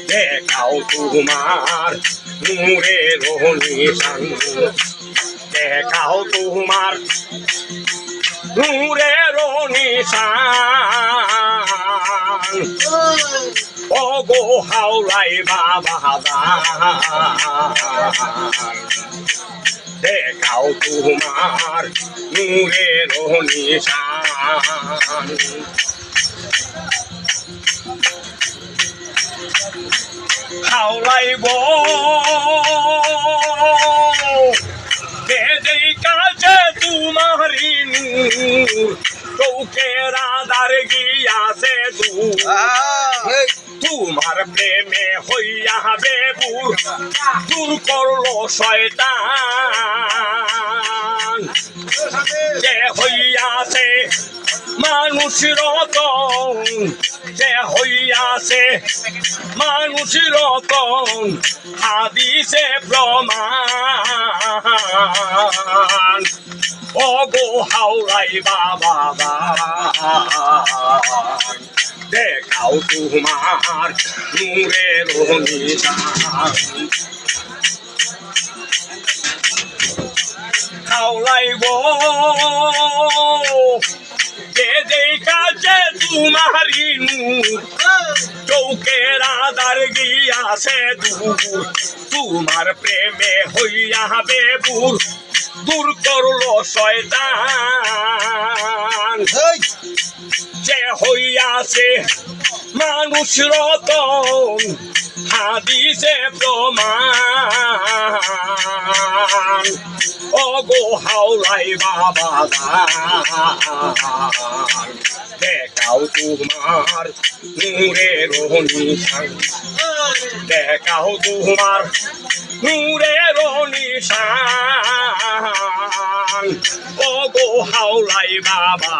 দেখাও তোমার নূরের নিশান দেখাও তোমার নূরের নিশান ওগো হাওলাই বাবা দেখাও তোমার নূরের নিশান হাওলাই গো দেই কাছে তোমারি নূর চৌকের আধার গিয়াছে দূর তোমার প্রেমে হইয়া বেবুর দূর করলো শয়তান যে হইয়াছে মানুষ রতন যে হইয়াছে মানুষ রতন হাদিসে প্রমাণ ওগো হাওলাই বাবা দেখাও তোমার নূরের নিশান হাওলাই গো যেই কাছে তোমারি নূর চৌকের আধার গিয়াছে দূর তোমার প্রেমে হইয়া বেবুর দূর করলো শয়তান যে হইয়াছে মানুষ রতন হাদিসে প্রমাণ ওগো হাওলাই বাবা দেখাও তোমার নূরের নিশান দেখাও তোমার নূরের নিশান ওগো হাওলাই বাবা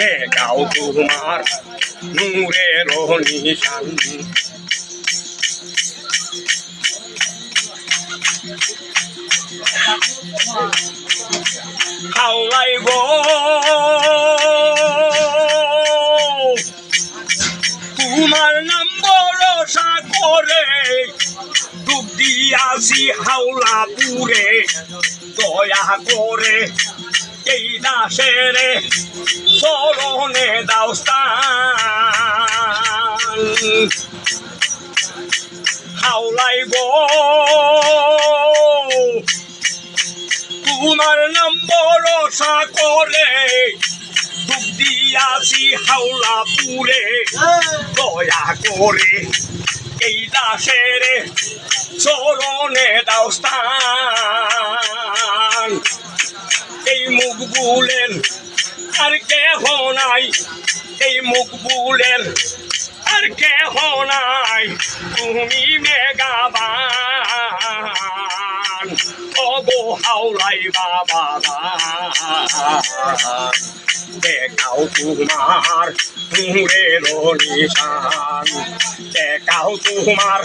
দেখাও তোমার নূরের নিশান হাওলাই গো তোমার নাম ভরসা করে ডুব দিয়াছি হাওলাপুরে দয়া করে এই দাসের চরণে দাও স্থান হাওলাই গো তোমার নাম ভরসা করে ডুব দিয়াছি হাওলাপুরে দয়া করে এই দাসের চরণে দাও স্থান এই মুখ বুলেন আর কেহ নাই এই মুখ বুলেন আর কেহ নাই তুমি মেগাবান ওগো হাওলাই বাবা দেখাও তোমার নূরের নিশান দেখাও তোমার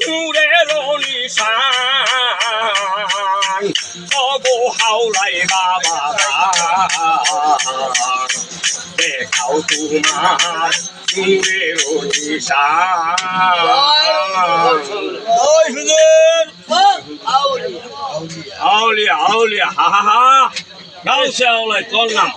নূরের নিশান ওগো হাওলাই বাবা দেখাও তোমার নূরের নিশান আউলিয়া আউলিয়া হা হা হা গাও সে আউলাই তোর নাম